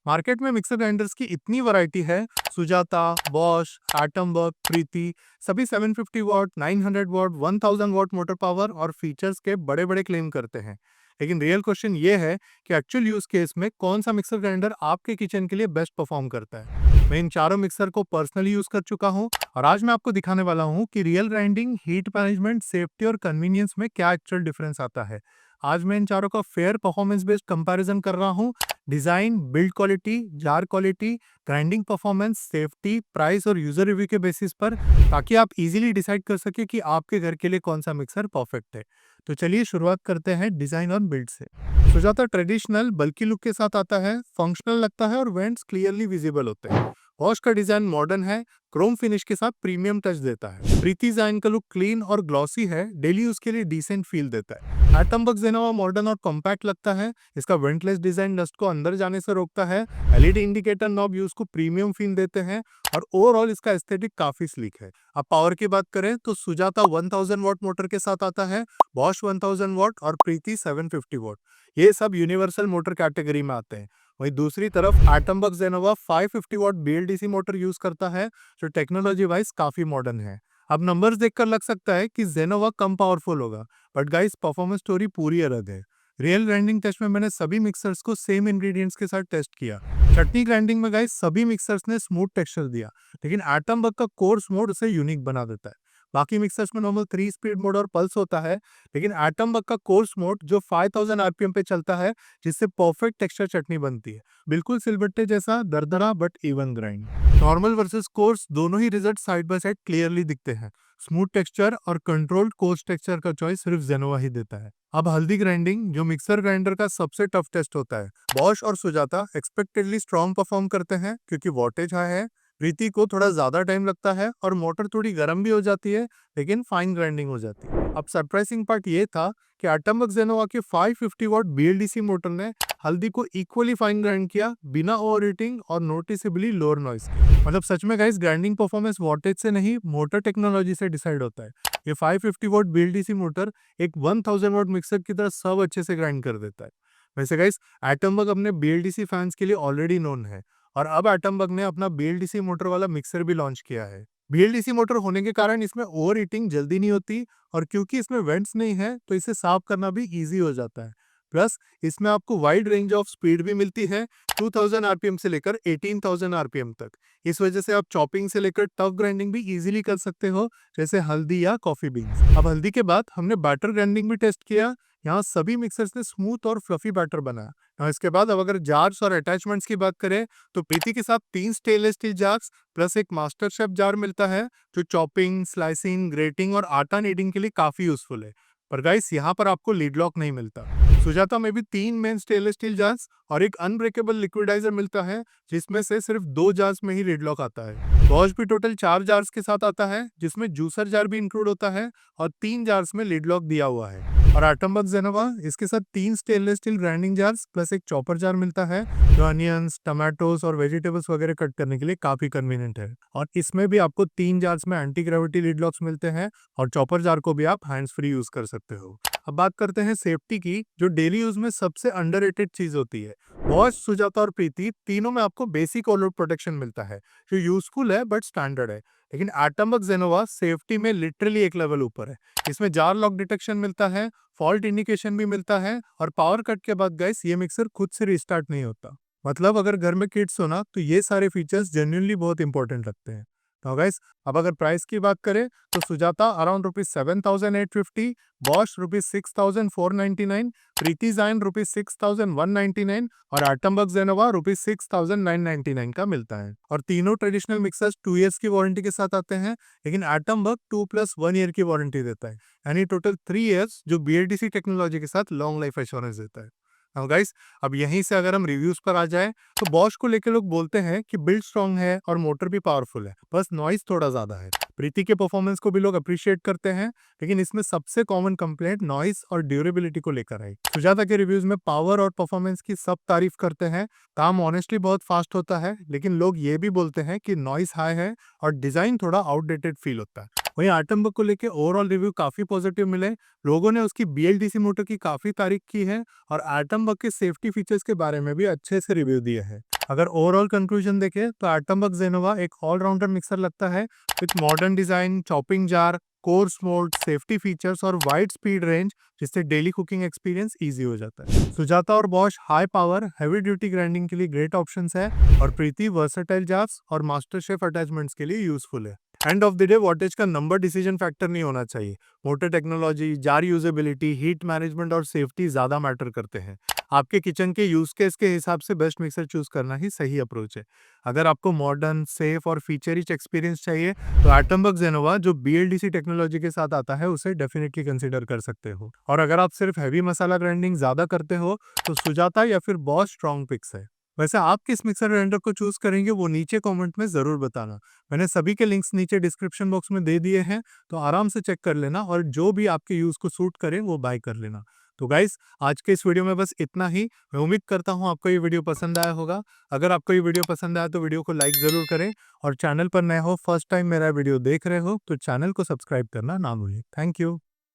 Market में mixer grinders की इतनी वैरायटी है। सुजाता, बॉश, एटमबर्ग, प्रीति सभी 750 what, 900 what, 1000 what motor power और फीचर्स के बड़े बड़े क्लेम करते हैं। लेकिन रियल क्वेश्चन ये है कि एक्चुअल यूज केस में कौन सा मिक्सर ग्राइंडर आपके किचन के लिए बेस्ट परफॉर्म करता है। मैं इन चारों मिक्सर को पर्सनली यूज कर चुका हूँ और आज मैं आपको दिखाने वाला हूँ कि real grinding, heat management, safety और कन्वीनियंस में क्या एक्चुअल डिफरेंस आता है। आज मैं इन चारों का फेयर परफॉर्मेंस बेस्ड कंपैरिजन कर रहा हूँ। Design, build quality, jar quality, grinding performance, safety, price और यूजर रिव्यू के बेसिस पर, ताकि आप इजीली डिसाइड कर सके कि आपके घर के लिए कौन सा मिक्सर परफेक्ट है। तो चलिए शुरुआत करते हैं डिजाइन और बिल्ड से। सुजाता ट्रेडिशनल बल्कि लुक के साथ आता है, फंक्शनल लगता है और वेंट्स क्लियरली विजिबल होते हैं। वॉश का डिजाइन मॉडर्न है, क्रोम फिनिश के साथ प्रीमियम टच देता है। प्रीति डिजाइन का लुक क्लीन और ग्लॉसी है, डेली यूज के लिए डिसेंट फील देता है। एटमबर्ग जेनोवा मॉडर्न और कॉम्पैक्ट लगता है, इसका वेंटलेस डिजाइन डस्ट को अंदर जाने से रोकता है। एलईडी इंडिकेटर नॉब यूज को प्रीमियम फील देते हैं और ओवरऑल इसका एस्थेटिक काफी स्लीक है। अब पावर की बात करें तो सुजाता 1000 वॉट मोटर के साथ आता है, बॉश 1000 वॉट और प्रीति 750 वॉट। ये सब यूनिवर्सल मोटर कैटेगरी में आते हैं। वहीं दूसरी तरफ Atomberg Genova 550 watt BLDC motor use करता है, जो टेक्नोलॉजी वाइज काफी मॉडर्न है। अब नंबर्स देखकर लग सकता है कि जेनोवा कम पावरफुल होगा, बट गाइस परफॉर्मेंस स्टोरी पूरी अलग है। रियल ग्राइंडिंग टेस्ट में मैंने सभी मिक्सर्स को सेम इंग्रेडिएंट्स के साथ टेस्ट किया। चटनी ग्राइंडिंग में गाइस सभी मिक्सर्स ने स्मूथ टेक्सचर दिया, लेकिन एटमबर्ग का कोर्स मोड उसे यूनिक बना देता है। बाकी मिक्सर्स में नॉर्मल 3 स्पीड मोड और पल्स होता है, लेकिन एटमबर्ग का कोर्स मोड जो 5000 आरपीएम पे चलता है, जिससे परफेक्ट टेक्सचर चटनी बनती है। बिल्कुल सिलबट्टे जैसा दरदरा but even grind. Normal versus coarse दोनों ही result side by side clearly दिखते हैं। स्मूथ टेक्सचर और कंट्रोल्ड कोर्स टेक्सचर का चॉइस सिर्फ जेनोवा ही देता है। अब हल्दी ग्राइंडिंग, जो मिक्सर ग्राइंडर का सबसे टफ टेस्ट होता है। बॉश और सुजाता एक्सपेक्टेडली स्ट्रॉन्ग परफॉर्म करते हैं क्योंकि वॉटेज हाई है। प्रीति को थोड़ा ज्यादा टाइम लगता है और मोटर थोड़ी गर्म भी हो जाती है, लेकिन फाइन ग्राइंडिंग हो जाती है। अब सरप्राइजिंग पार्ट ये था कि एटमबर्ग जेनोवा के 550 वॉट बीएलडीसी मोटर ने हल्दी को इक्वली फाइन ग्राइंड किया, बिना ओवरहीटिंग और नोटिसेबली लोअर नॉइस के। मतलब सच में गाइस, ग्राइंडिंग परफॉर्मेंस वॉटेज से नहीं, मोटर टेक्नोलॉजी से डिसाइड होता है। ये 550 वॉट बीएलडीसी मोटर एक 1000 वॉट मिक्सर की तरह सब अच्छे से ग्राइंड कर देता है। वैसे गाइस, एटमबर्ग अपने बीएलडीसी फैंस के लिए ऑलरेडी नोन है और अब एटमबर्ग ने अपना बीएलडीसी मोटर वाला मिक्सर भी लॉन्च किया है। बीएलडीसी मोटर होने के कारण इसमें ओवर हीटिंग जल्दी नहीं होती और क्योंकि इसमें वेंट्स नहीं है, तो इसे साफ करना भी इजी हो जाता है। प्लस इसमें आपको वाइड रेंज ऑफ स्पीड भी मिलती है, 2000 आरपीएम से लेकर 18000 आरपीएम तक। इस वजह से आप चॉपिंग से लेकर टफ ग्राइंडिंग भी इजीली कर सकते हो, जैसे हल्दी या कॉफी बीन्स। अब हल्दी के बाद हमने बैटर ग्राइंडिंग भी टेस्ट किया। यहाँ सभी मिक्सर्स ने स्मूथ और फ्लफी बैटर बनाया। और इसके बाद अब अगर जार्स और अटैचमेंट्स की बात करें तो प्रीति के साथ 3 स्टेनलेस स्टील जार्स प्लस एक मास्टर शेफ जार मिलता है, जो चॉपिंग, स्लाइसिंग, ग्रेटिंग और आटा नीडिंग के लिए काफी यूजफुल है। पर गाइस, यहाँ पर आपको लीड लॉक नहीं मिलता। सुजाता में भी 3 मेन स्टेनलेस स्टील जार्स और एक अनब्रेकेबल लिक्विडाइजर मिलता है, जिसमें से सिर्फ 2 जार्स में ही लीड लॉक आता है। बॉश भी टोटल 4 जार्स के साथ आता है, जिसमें जूसर जार भी इंक्लूड होता है और 3 जार्स में लीड लॉक दिया हुआ है। और एटमबर्ग जेनोवा, इसके साथ 3 stainless steel grinding jars plus एक चॉपर जार मिलता है, जो अनियंस, टमाटोस और वेजिटेबल्स वगैरह कट करने के लिए काफी कन्वीनियंट है। और इसमें भी आपको 3 जार्स में एंटी ग्रेविटी लीड लॉक्स मिलते हैं और चॉपर जार को भी आप हैंड्स फ्री यूज कर सकते हो। अब बात करते हैं सेफ्टी की, जो डेली यूज में सबसे अंडररेटेड चीज होती है। बॉश, सुजाता और प्रीति तीनों में आपको बेसिक ऑल आउट प्रोटेक्शन मिलता है, जो यूजफुल है बट स्टैंडर्ड है। लेकिन एटमबर्ग जेनोवा सेफ्टी में लिटरली एक लेवल ऊपर है। इसमें जार लॉक डिटेक्शन मिलता है, फॉल्ट इंडिकेशन भी मिलता है और पावर कट के बाद गाइस, ये मिक्सर खुद से रिस्टार्ट नहीं होता। मतलब अगर घर में किड्स हो ना, तो ये सारे फीचर्स जेन्युइनली बहुत इंपॉर्टेंट लगते हैं। तो गाइस, अब अगर प्राइस की बात करें तो सुजाता अराउंड ₹7,850, बॉश ₹6,499, प्रीति जाइन ₹6,199 और एटमबर्ग जेनोवा ₹6,999 का मिलता है। और तीनों ट्रेडिशनल मिक्सर्स 2 इयर्स की वारंटी के साथ आते हैं, लेकिन एटमबर्ग 2+1 ईयर की वारंटी देता है, यानी टोटल 3 इयर्स, जो बीएलडीसी टेक्नोलॉजी के साथ लॉन्ग लाइफ एश्योरेंस देता है। नाउ गाइस, अब यहीं से अगर हम रिव्यूज पर आ जाएं तो बॉश को लेकर लोग बोलते हैं कि बिल्ड स्ट्रांग है और मोटर भी पावरफुल है, बस नॉइस थोड़ा ज्यादा है। प्रीति के परफॉर्मेंस को भी लोग अप्रिशिएट करते हैं, लेकिन इसमें सबसे कॉमन कंप्लेंट नॉइस और ड्यूरेबिलिटी को लेकर है। सुजाता के रिव्यूज में पावर और परफॉर्मेंस की सब तारीफ करते हैं, काम ऑनेस्टली बहुत फास्ट होता है, लेकिन लोग ये भी बोलते हैं कि नॉइस हाई है और डिजाइन थोड़ा आउटडेटेड फील होता है। वहीं एटमबर्ग को लेकर ओवरऑल रिव्यू काफी पॉजिटिव मिले। लोगों ने उसकी बीएलडीसी मोटर की काफी तारीफ की है और एटमबर्ग के सेफ्टी फीचर्स के बारे में भी अच्छे से रिव्यू दिए हैं। अगर ओवरऑल कंक्लूजन देखें तो एटमबग जेनोवा एक ऑलराउंडर मिक्सर लगता है with modern design, chopping jar, course mode, safety features और वाइड स्पीड रेंज, जिससे डेली कुकिंग एक्सपीरियंस इजी हो जाता है। सुजाता और Bosch high power heavy duty grinding के लिए ग्रेट ऑप्शंस है, और प्रीति वर्सेटाइल जार्स और मास्टर शेफ अटैचमेंट्स के लिए यूजफुल है। End of the day wattage का नंबर डिसीजन फैक्टर नहीं होना चाहिए। Motor technology, jar usability, heat management और सेफ्टी ज्यादा मैटर करते हैं। आपके किचन के यूज केस के हिसाब से बेस्ट मिक्सर चूज करना ही सही अप्रोच है। अगर आपको मॉडर्न, सेफ और फीचर रिच एक्सपीरियंस चाहिए तो एटमबग जेनोवा जो BLDC टेक्नोलॉजी के साथ आता है उसे डेफिनेटली कंसीडर कर सकते हो। और अगर आप सिर्फ हैवी मसाला ग्राइंडिंग ज्यादा करते हो तो सुजाता या फिर बॉश स्ट्रॉन्ग पिक्स है। वैसे आप किस मिक्सर ग्राइंडर को चूज करेंगे वो नीचे कमेंट में जरूर बताना। मैंने सभी के लिंक्स नीचे डिस्क्रिप्शन बॉक्स में दे दिए हैं, तो आराम से चेक कर लेना और जो भी आपके यूज को सूट करे वो बाय कर लेना। तो गाइस, आज के इस वीडियो में बस इतना ही। मैं उम्मीद करता हूँ आपको ये वीडियो पसंद आया होगा। अगर आपको ये वीडियो पसंद आया तो वीडियो को लाइक जरूर करें, और चैनल पर नए हो, फर्स्ट टाइम मेरा वीडियो देख रहे हो तो चैनल को सब्सक्राइब करना ना भूलें। Thank you.